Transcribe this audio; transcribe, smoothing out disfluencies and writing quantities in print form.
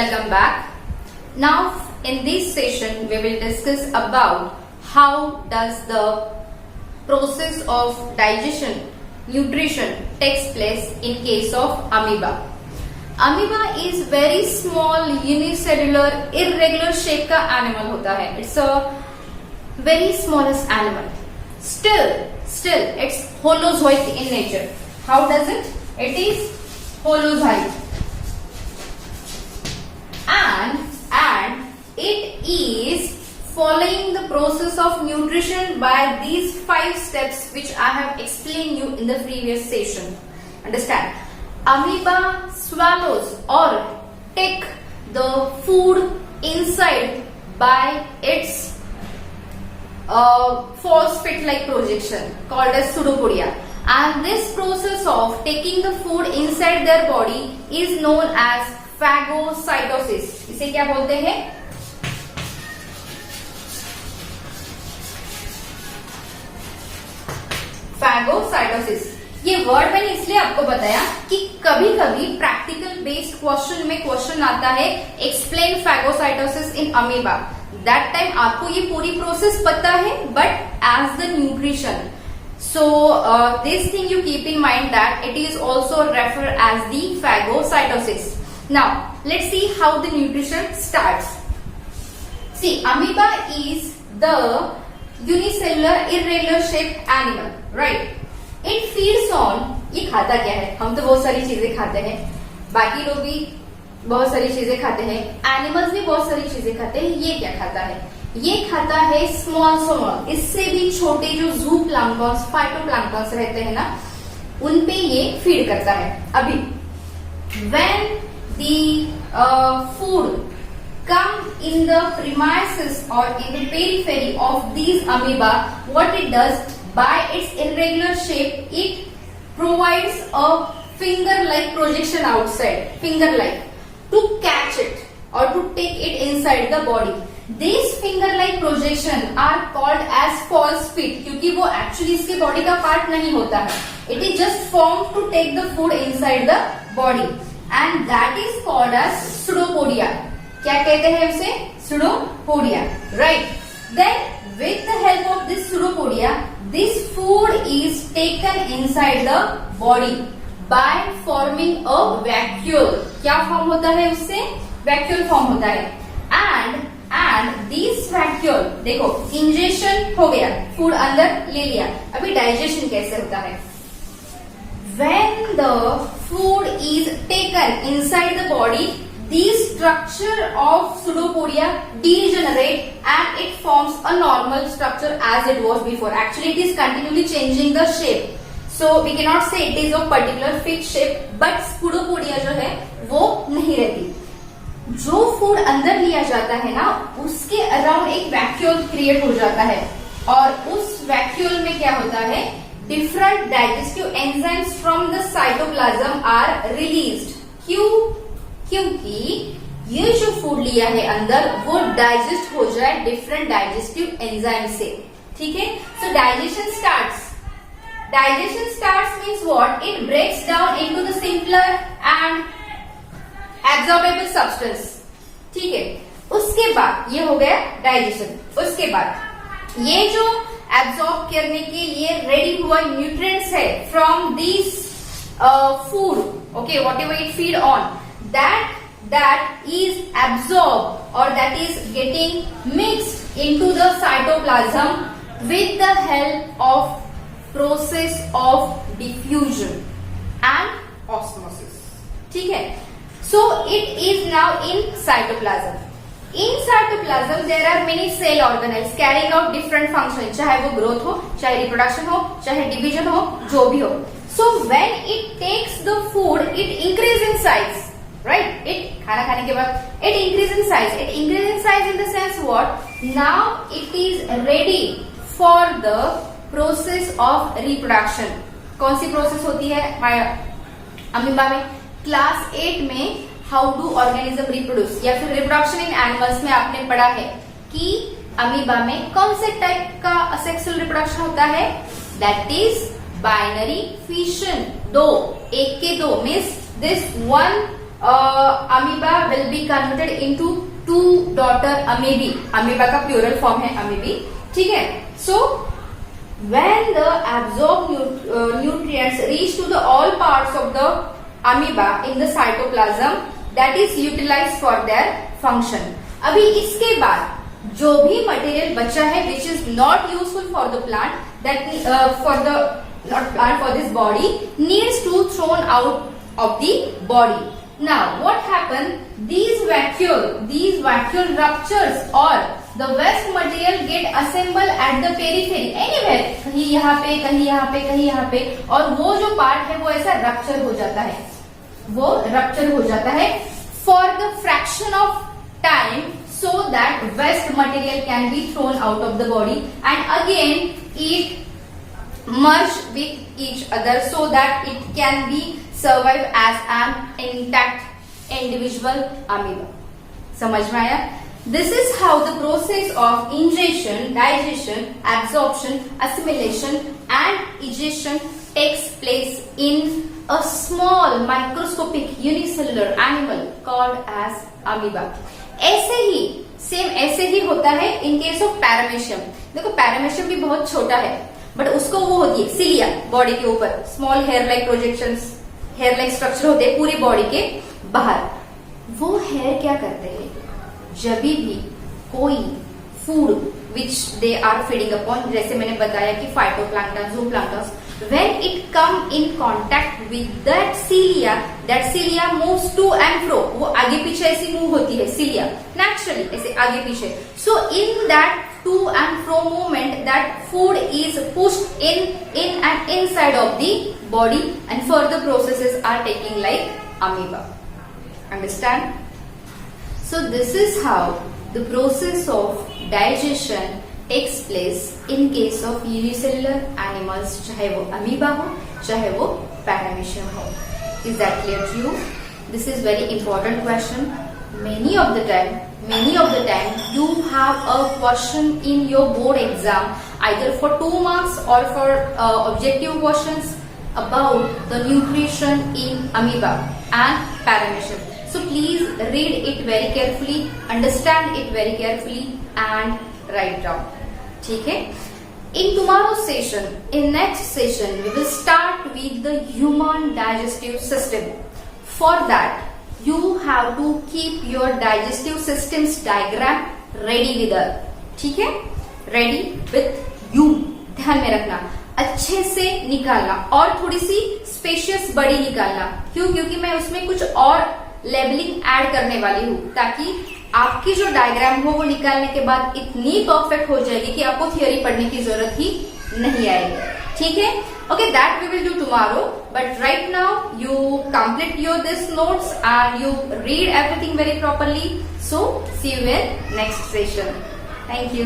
Welcome back. Now in this session we will discuss about how does the process of digestion, nutrition takes place in case of amoeba. Amoeba is very small unicellular irregular shape का animal होता है. It's a very smallest animal. Still it's holozoic in nature. How does it? It is holozoic. And it is following the process of nutrition by these 5 steps which I have explained you in the previous session. Understand? Amoeba swallows or take the food inside by its phosphate-like projection called as pseudopodia. And this process of taking the food inside their body is known as phagocytosis. इसे क्या बोलते हैं? Phagocytosis. ये word मैंने इसलिए आपको बताया कि कभी कभी प्रैक्टिकल बेस्ड क्वेश्चन में क्वेश्चन आता है explain phagocytosis in amoeba. That time आपको ये पूरी प्रोसेस पता है but as the nutrition. So this thing you keep in mind that it is also referred as the phagocytosis. Now let's see how the nutrition starts. See, amoeba is the unicellular irregular shaped animal, right? It feeds on. ये खाता क्या है? हम तो बहुत सारी चीजें खाते हैं, बाकी लोग भी बहुत सारी चीजें खाते हैं, एनिमल्स भी बहुत सारी चीजें खाते हैं. ये क्या खाता है? ये खाता है स्मॉल इससे भी छोटे जो जू प्लांक्टन्स फाइटोप्लांक्टन्स रहते हैं ना, उनपे ये फीड करता है. अभी when the food come in the premises or in the periphery of these amoeba, what it does by its irregular shape, it provides a finger-like projection outside, finger-like, to catch it or to take it inside the body. These finger-like projection are called as false feet क्योंकि वो actually इसके body का part नहीं होता है. It is just formed to take the food inside the body, and that is called as pseudopodia. क्या कहते हैं उसे? Pseudopodia, right? Then with the help of this pseudopodia, this food is taken inside the body by forming a vacuole. क्या form होता है उससे? Vacuole form होता है. and this vacuole, देखो इंजेक्शन हो गया, फूड अंदर ले लिया. अभी डाइजेशन कैसे होता है? When the food is taken inside the body, the structure of pseudopodia degenerate and it forms a normal structure as it was before. Actually, it is continually changing the shape. So we cannot say it is of particular fixed shape, but pseudopodia जो है वो नहीं रहती. जो food अंदर लिया जाता है ना, उसके अराउंड एक वैक्यूल क्रिएट हो जाता है, और उस वैक्यूल में क्या होता है? Different digestive enzymes from the cytoplasm are released. क्योंकि ये जो फूड लिया है अंदर वो डाइजेस्ट हो जाए डिफरेंट डाइजेस्टिव एंजाइम से. ठीक है? So digestion starts means what? It breaks down into the simpler and absorbable substance. ठीक है? उसके बाद ये हो गया डाइजेशन. उसके बाद ये जो एब्जॉर्ब करने के लिए रेडी हुआ न्यूट्रिएंट्स है from this food, okay, whatever it feed on, that is absorbed or that is getting mixed into the cytoplasm with the help of process of diffusion and osmosis. ठीक है? So it is now in cytoplasm. In cytoplasm there are many cell organelles carrying out different functions, चाहे वो growth हो, चाहे reproduction हो, चाहे division हो, जो भी हो. So when it takes the food, it increase in size. Right? It खाना खाने के बाद it increase in size. It increase in size in the sense what? Now it is ready for the process of reproduction. कौन सी process होती है amoeba में? Class 8 में how do organism reproduce या फिर रिप्रोडक्शन इन एनिमल्स में आपने पढ़ा है कि अमीबा में कौन से टाइप का असेक्सुअल रिप्रोडक्शन होता है? That is binary fission. 2 1 के 2 means this one amoeba will be converted into 2 daughter amoebae. Amoeba का प्लूरल फॉर्म है अमीबी. ठीक है. सो when the absorbed nutrients reach to the all parts of the amoeba in the cytoplasm, that is utilized for their function. अभी इसके बाद जो भी material बचा है which is not useful for the plant, that for the not plant, for this body, needs to thrown out of the body. Now what happened? These vacuole ruptures or the waste material get assembled at the periphery anywhere, कहीं यहाँ पे, कहीं यहाँ पे, कहीं यहाँ पे, और वो जो पार्ट है वो ऐसा रप्चर हो जाता है, वो रप्चर हो जाता है for the fraction of time, so that waste material can be thrown out of the body and again it merge with each other so that it can be survive as an intact individual amoeba. समझ में आया? This is how the process of ingestion, digestion, absorption, assimilation and egestion takes place in a small microscopic unicellular animal called as amoeba. ऐसे ही होता है in case of paramecium. देखो paramecium भी बहुत छोटा है, बट उसको वो होती है सिलिया बॉडी के ऊपर, small hair like projections, hair like structure होते हैं पूरी बॉडी के बाहर. वो हेयर क्या करते हैं? जब भी कोई food which they are feeding upon, जैसे मैंने बताया कि phytoplankton, zooplankton, when it come in contact with that cilia moves to and fro. वो आगे पीछे ऐसी मूव होती है cilia naturally, ऐसे आगे पीछे. So in that to and fro movement, that food is pushed in and inside of the body and further processes are taking like amoeba. Understand? So this is how the process of digestion takes place in case of unicellular animals, चाहे वो amoeba हो, चाहे वो paramecium हो. Is that clear to you? This is very important question. Many of the time you have a question in your board exam either for 2 marks or for objective questions about the nutrition in amoeba and paramecium. So please read it very carefully, understand it very carefully and write down. ठीक है? In tomorrow's session, in next session, we will start with the human digestive system. For that, you have to keep your digestive system's diagram ready with us. ठीक है? Ready with you. ध्यान में रखना, अच्छे से निकालना और थोड़ी सी स्पेशियस बड़ी निकालना. क्यों? क्योंकि मैं उसमें कुछ और लेबलिंग ऐड करने वाली हूँ ताकि आपकी जो डायग्राम हो वो निकालने के बाद इतनी परफेक्ट हो जाएगी कि आपको थियोरी पढ़ने की जरूरत ही नहीं आएगी. ठीक है? Okay, that we will do tomorrow, but right now you complete your this notes and you read everything very properly. So see you in next session. Thank you.